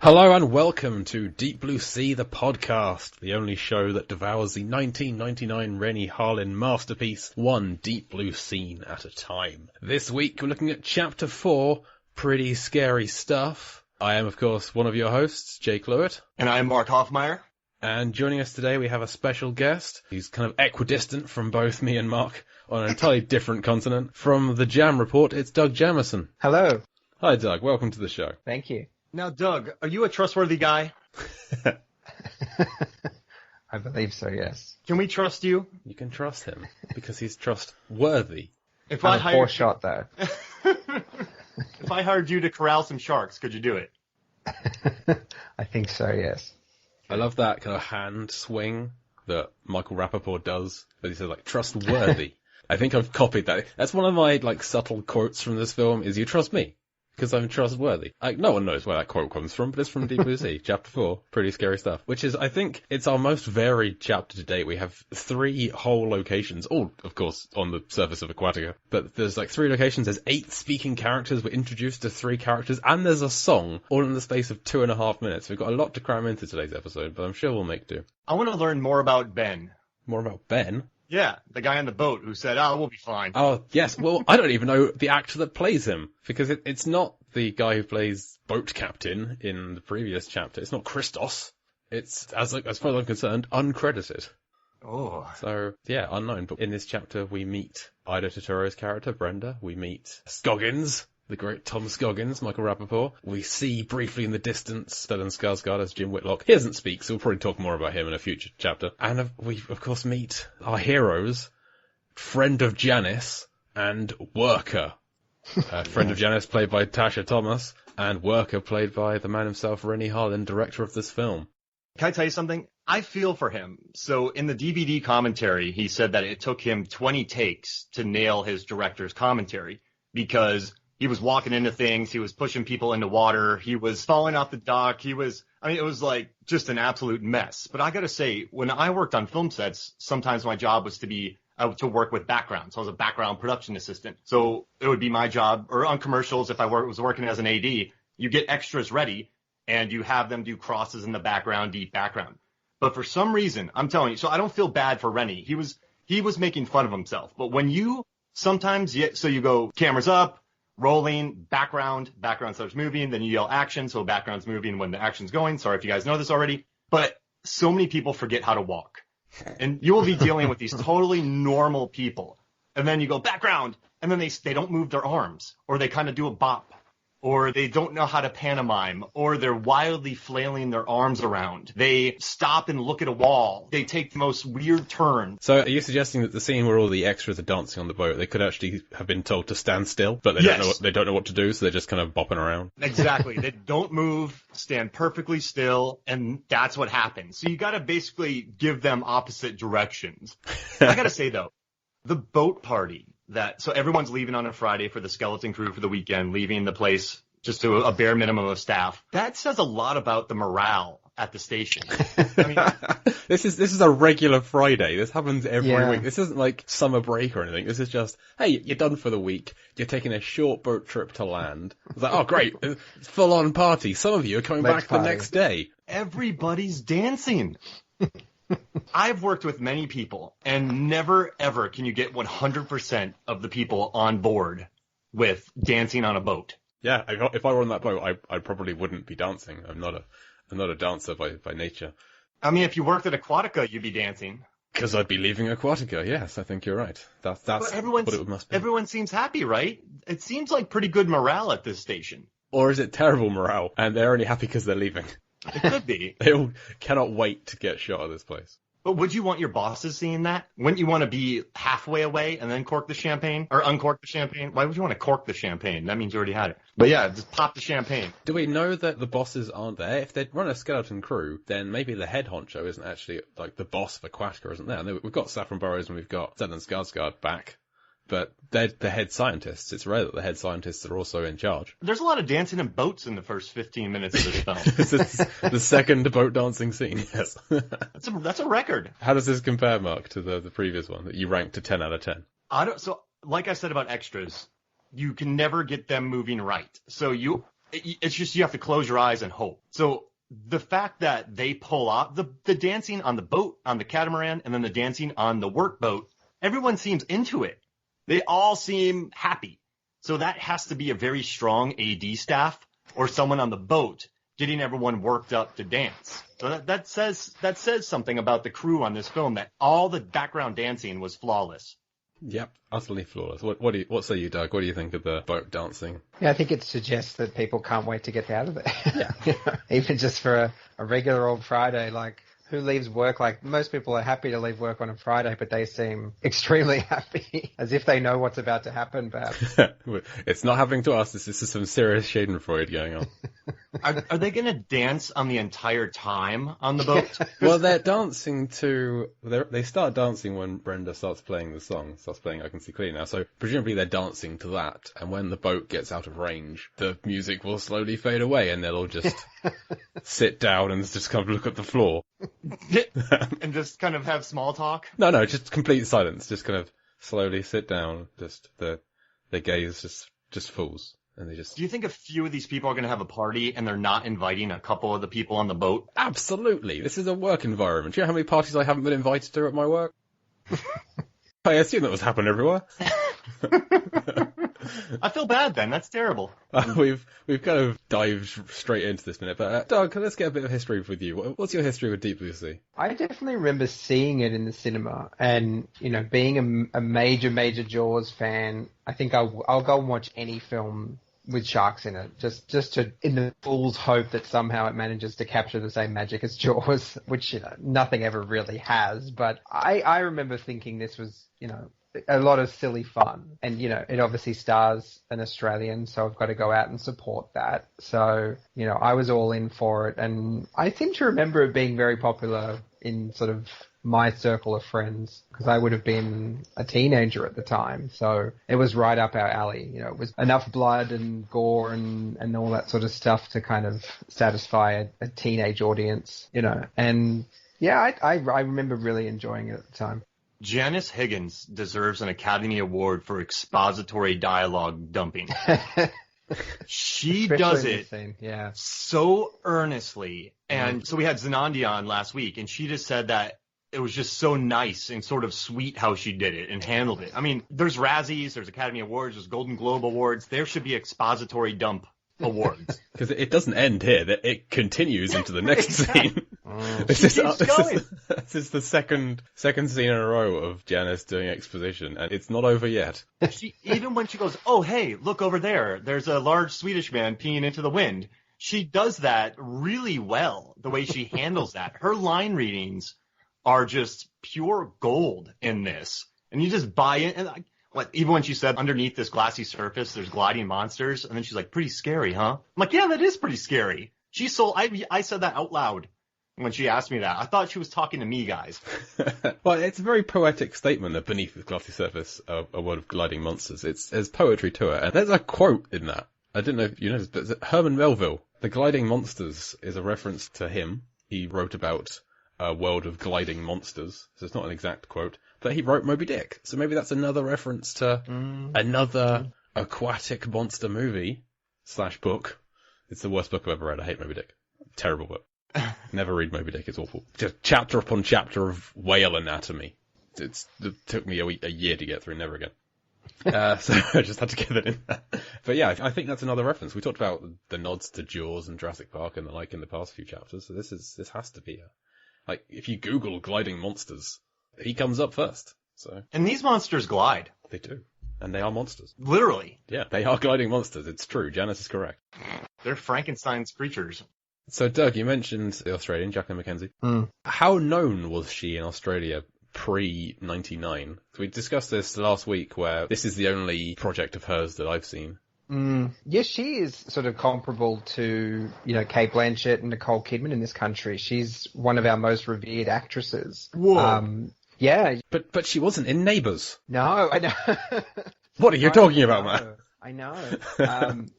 Hello and welcome to Deep Blue Sea, the podcast, the only show that devours the 1999 Rennie Harlin masterpiece, one deep blue scene at a time. This week we're looking at Chapter 4, Pretty Scary Stuff. I am, of course, one of your hosts, Jake Lewitt. And I am Mark Hoffmeyer. And joining us today we have a special guest. He's kind of equidistant from both me and Mark on an entirely different continent. From the Jam Report, it's Doug Jamison. Hello. Hi Doug, welcome to the show. Thank you. Now, Doug, are you a trustworthy guy? I believe so, yes. Can we trust you? You can trust him, because he's trustworthy. If I'm a poor shot, though. If I hired you to corral some sharks, could you do it? I think so, yes. I love that kind of hand swing that Michael Rappaport does, that he says, like, trustworthy. I think I've copied that. That's one of my, like, subtle quotes from this film, is you trust me. Because I'm trustworthy. No one knows where that quote comes from, but it's from Deep Blue Sea, Chapter 4, Pretty Scary Stuff. Which is, I think, it's our most varied chapter to date. We have 3 whole locations, all, of course, on the surface of Aquatica. But there's like 3 locations, there's 8 speaking characters, we're introduced to 3 characters, and there's a song, all in the space of 2.5 minutes. We've got a lot to cram into today's episode, but I'm sure we'll make do. I want to learn more about Ben. More about Ben? Yeah, the guy on the boat who said, we'll be fine. Oh, yes. Well, I don't even know the actor that plays him, because it's not the guy who plays boat captain in the previous chapter. It's not Christos. It's, as far as I'm concerned, uncredited. Oh. So, yeah, unknown. But in this chapter, we meet Ida Totoro's character, Brenda. We meet Scoggins, the great Tom Scoggins, Michael Rappaport. We see briefly in the distance Stellan Skarsgård as Jim Whitlock. He doesn't speak, so we'll probably talk more about him in a future chapter. And we, of course, meet our heroes, Friend of Janice and Worker. Friend of Janice, played by Tasha Thomas, and Worker, played by the man himself, Rennie Harlin, director of this film. Can I tell you something? I feel for him. So in the DVD commentary, he said that it took him 20 takes to nail his director's commentary because he was walking into things, he was pushing people into water, he was falling off the dock, it was like just an absolute mess. But I gotta say, when I worked on film sets, sometimes my job was to work with background. So I was a background production assistant. So it would be my job, or on commercials, if I was working as an AD, you get extras ready and you have them do crosses in the background, deep background. But for some reason, I'm telling you, so I don't feel bad for Rennie. He was making fun of himself. But when you go cameras up, rolling, background starts moving, then you yell action, so background's moving when the action's going. Sorry if you guys know this already. But so many people forget how to walk. And you will be dealing with these totally normal people. And then you go background, and then they don't move their arms, or they kind of do a bop, or they don't know how to pantomime, or they're wildly flailing their arms around. They stop and look at a wall. They take the most weird turns. So are you suggesting that the scene where all the extras are dancing on the boat, they could actually have been told to stand still, but they don't know what to do, so they're just kind of bopping around? Exactly. They don't move, stand perfectly still, and that's what happens. So you got to basically give them opposite directions. I got to say, though, the boat party, so everyone's leaving on a Friday for the skeleton crew for the weekend, leaving the place just to a bare minimum of staff. That says a lot about the morale at the station. I mean, this is a regular Friday. This happens every week. This isn't like summer break or anything. This is just, hey, you're done for the week. You're taking a short boat trip to land. It's like, oh great, it's full on party. Some of you are coming back the next day. Everybody's dancing. I've worked with many people, and never, ever can you get 100% of the people on board with dancing on a boat. Yeah, if I were on that boat, I probably wouldn't be dancing. I'm not a dancer by nature. I mean, if you worked at Aquatica, you'd be dancing. Because I'd be leaving Aquatica, yes, I think you're right. That's what it must be. Everyone seems happy, right? It seems like pretty good morale at this station. Or is it terrible morale, and they're only happy because they're leaving? It could be. They all cannot wait to get shot of this place. But would you want your bosses seeing that? Wouldn't you want to be halfway away and then cork the champagne? Or uncork the champagne? Why would you want to cork the champagne? That means you already had it. But yeah, just pop the champagne. Do we know that the bosses aren't there? If they'd run a skeleton crew, then maybe the head honcho isn't actually, like, the boss of Aquatica isn't there. And we've got Saffron Burrows and we've got Stellan Skarsgård back. But they're the head scientists. It's rare that the head scientists are also in charge. There's a lot of dancing in boats in the first 15 minutes of this film. This is the second boat dancing scene, yes. That's a record. How does this compare, Mark, to the previous one that you ranked to 10 out of 10? So, like I said about extras, you can never get them moving right. So It's just you have to close your eyes and hope. So the fact that they pull off the dancing on the boat, on the catamaran, and then the dancing on the workboat, everyone seems into it. They all seem happy. So that has to be a very strong AD staff or someone on the boat getting everyone worked up to dance. So that says something about the crew on this film, that all the background dancing was flawless. Yep, utterly flawless. What say you, Doug? What do you think of the boat dancing? Yeah, I think it suggests that people can't wait to get out of there. Yeah. Even just for a regular old Friday, like, who leaves work? Like, most people are happy to leave work on a Friday, but they seem extremely happy, as if they know what's about to happen, perhaps. It's not happening to us. This is some serious Schadenfreude going on. Are they going to dance on the entire time on the boat? Well, they're dancing to... They start dancing when Brenda starts playing the song, starts playing I Can See Clearly Now, so presumably they're dancing to that, and when the boat gets out of range, the music will slowly fade away, and they'll all just sit down and just kind of look at the floor. And just kind of have small talk? No, just complete silence, just kind of slowly sit down, just their gaze just falls. And they just... Do you think a few of these people are going to have a party and they're not inviting a couple of the people on the boat? Absolutely. This is a work environment. Do you know how many parties I haven't been invited to at my work? I assume that was happening everywhere. I feel bad then. That's terrible. We've kind of dived straight into this minute, but Doug, let's get a bit of history with you. What's your history with Deep Blue Sea? I definitely remember seeing it in the cinema, and being a major Jaws fan. I think I'll go and watch any film with sharks in it, just to, in the fool's hope that somehow it manages to capture the same magic as Jaws, which nothing ever really has. But I remember thinking this was a lot of silly fun, and it obviously stars an Australian, so I've got to go out and support that. So I was all in for it, and I seem to remember it being very popular in sort of my circle of friends, because I would have been a teenager at the time, so it was right up our alley. It was enough blood and gore and all that sort of stuff to kind of satisfy a teenage audience, and yeah, I remember really enjoying it at the time. Janice Higgins deserves an Academy Award for expository dialogue dumping. She does it so earnestly. And so we had Zenandi on last week, and she just said that it was just so nice and sort of sweet how she did it and handled it. I mean, there's Razzies, there's Academy Awards, there's Golden Globe Awards. There should be expository dump awards. Because it doesn't end here. It continues into the next scene. This is the second scene in a row of Janice doing exposition, and it's not over yet. Even when she goes, oh, hey, look over there. There's a large Swedish man peeing into the wind. She does that really well, the way she handles that. Her line readings are just pure gold in this. And you just buy in. And even when she said, underneath this glassy surface, there's gliding monsters. And then she's like, pretty scary, huh? I'm like, yeah, that is pretty scary. I said that out loud when she asked me that. I thought she was talking to me, guys. Well, it's a very poetic statement that beneath this glassy surface, a world of gliding monsters. There's poetry to it. And there's a quote in that. I didn't know if you noticed, but Herman Melville, the gliding monsters, is a reference to him. He wrote about a world of gliding monsters. So it's not an exact quote, but he wrote Moby Dick. So maybe that's another reference to another aquatic monster movie / book. It's the worst book I've ever read. I hate Moby Dick. Terrible book. Never read Moby Dick. It's awful. Just chapter upon chapter of whale anatomy. It took me a year to get through. Never again. So I just had to get it in there. But yeah, I think that's another reference. We talked about the nods to Jaws and Jurassic Park and the like in the past few chapters. So this has to be if you Google gliding monsters, he comes up first. So. And these monsters glide. They do. And they are monsters. Literally. Yeah, they are gliding monsters. It's true. Janice is correct. They're Frankenstein's creatures. So, Doug, you mentioned the Australian, Jacqueline Mackenzie. How known was she in Australia pre-99? We discussed this last week, where this is the only project of hers that I've seen. Yes, she is sort of comparable to, Cate Blanchett and Nicole Kidman in this country. She's one of our most revered actresses. Whoa. Yeah. But she wasn't in Neighbours. No, I know. What are you talking about, man? I know.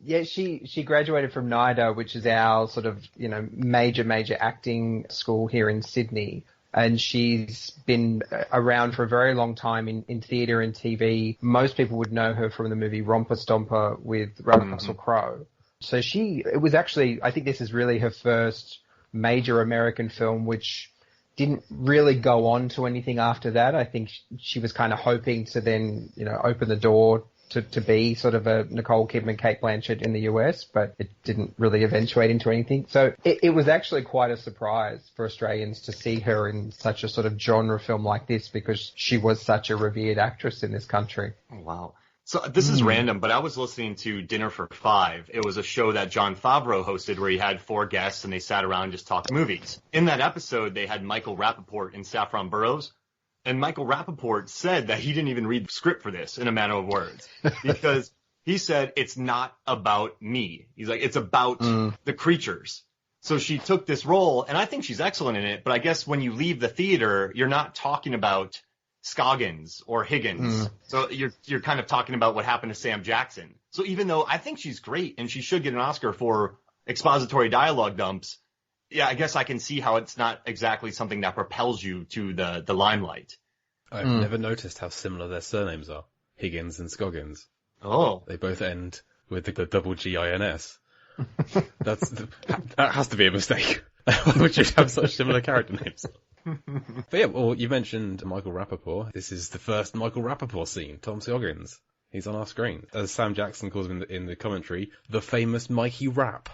Yeah, she graduated from NIDA, which is our sort of, major acting school here in Sydney. And she's been around for a very long time in theatre and TV. Most people would know her from the movie Romper Stomper with Russell Crowe. So it was actually, I think this is really her first major American film, which didn't really go on to anything after that. I think she was kind of hoping to then, open the door to be sort of a Nicole Kidman, Cate Blanchett in the US, but it didn't really eventuate into anything. So it was actually quite a surprise for Australians to see her in such a sort of genre film like this, because she was such a revered actress in this country. Oh, wow. So this is random, but I was listening to Dinner for Five. It was a show that Jon Favreau hosted where he had 4 guests and they sat around and just talked movies. In that episode, they had Michael Rappaport and Saffron Burrows. And Michael Rappaport said that he didn't even read the script for this, in a manner of words, because he said it's not about me. He's like, it's about the creatures. So she took this role, and I think she's excellent in it, but I guess when you leave the theater, you're not talking about Scoggins or Higgins. So you're kind of talking about what happened to Sam Jackson. So even though I think she's great and she should get an Oscar for expository dialogue dumps, yeah, I guess I can see how it's not exactly something that propels you to the limelight. I've never noticed how similar their surnames are. Higgins and Scoggins. Oh. They both end with the double G-I-N-S. That has to be a mistake. Why would you have such similar character names? But yeah, well, you mentioned Michael Rappaport. This is the first Michael Rappaport scene, Tom Scoggins. He's on our screen. As Sam Jackson calls him in the commentary, the famous Mikey Rapp.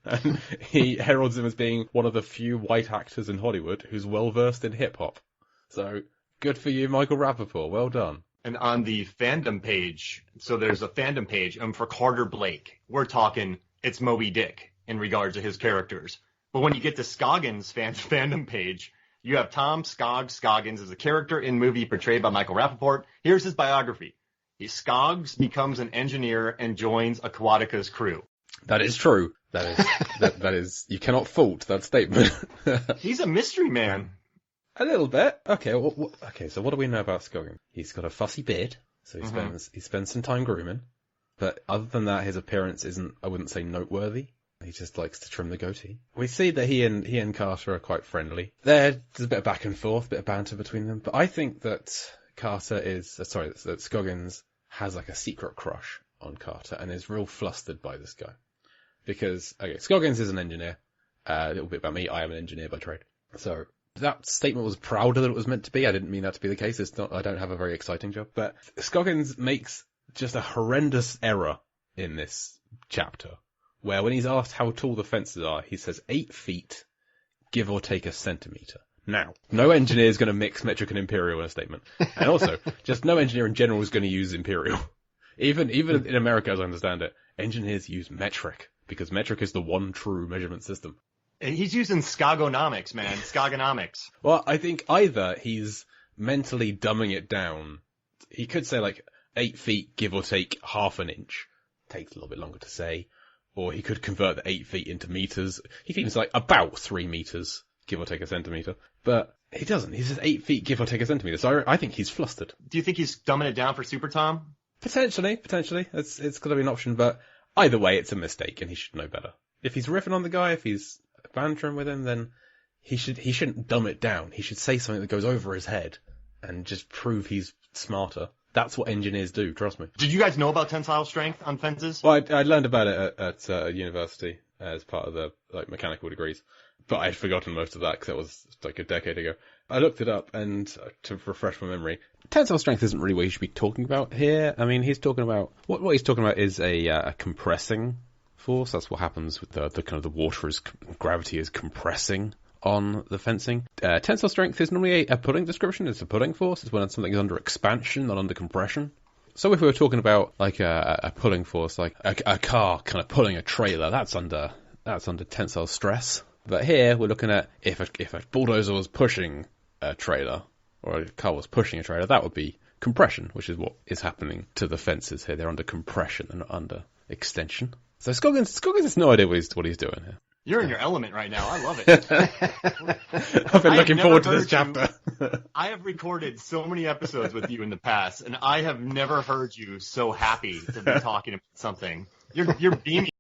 And he heralds him as being one of the few white actors in Hollywood who's well-versed in hip-hop. So, good for you, Michael Rappaport. Well done. And on the fandom page, so there's a fandom page, and for Carter Blake, we're talking it's Moby Dick in regards to his characters. But when you get to Scoggins' fandom page, you have Tom Scoggins as a character in movie portrayed by Michael Rappaport. Here's his biography. Scoggs becomes an engineer and joins Aquatica's crew. That is true. That is, you cannot fault that statement. He's a mystery man. A little bit. Okay. So what do we know about Scoggins? He's got a fussy beard, so he spends some time grooming. But other than that, his appearance isn't, I wouldn't say, noteworthy. He just likes to trim the goatee. We see that he and Carter are quite friendly. There's a bit of back and forth, a bit of banter between them. But I think that that Scoggins has like a secret crush on Carter and is real flustered by this guy. Because, okay, Scoggins is an engineer. A little bit about me, I am an engineer by trade. So, that statement was prouder than it was meant to be. I didn't mean that to be the case. I don't have a very exciting job. But Scoggins makes just a horrendous error in this chapter, where when he's asked how tall the fences are, he says 8 feet, give or take a centimetre. Now, no engineer is going to mix metric and imperial in a statement. And also, just no engineer in general is going to use imperial. Even in America, as I understand it, engineers use metric, because metric is the one true measurement system. He's using Scogginnomics, man. Scogginnomics. Well, I think either he's mentally dumbing it down. He could say like 8 feet, give or take half an inch. Takes a little bit longer to say. Or he could convert the 8 feet into meters. He can say like about 3 meters, give or take a centimetre. But he doesn't. He says 8 feet, give or take a centimetre. So I think he's flustered. Do you think he's dumbing it down for Super Tom? Potentially. It's got to be an option, but either way, it's a mistake and he should know better. If he's riffing on the guy, if he's bantering with him, then he shouldn't dumb it down. He should say something that goes over his head and just prove he's smarter. That's what engineers do, trust me. Did you guys know about tensile strength on fences? Well, I learned about it at university as part of the mechanical degrees, but I'd forgotten most of that because it was like a decade ago. I looked it up, and to refresh my memory, tensile strength isn't really what you should be talking about here. I mean, he's talking about what he's talking about is a compressing force. That's what happens with the kind of the water is gravity is compressing on the fencing. Tensile strength is normally a pulling description. It's a pulling force. It's when something is under expansion, not under compression. So if we were talking about like a pulling force, like a car kind of pulling a trailer, that's under tensile stress. But here we're looking at if a bulldozer was pushing a trailer or a car was pushing a trailer, that would be compression, which is what is happening to the fences here. They're under compression and not under extension. So Scoggins has no idea what he's doing here. You're in your element right now. I love it. I've been looking forward to this chapter. I have recorded so many episodes with you in the past, and I have never heard you so happy to be talking about something. You're beaming.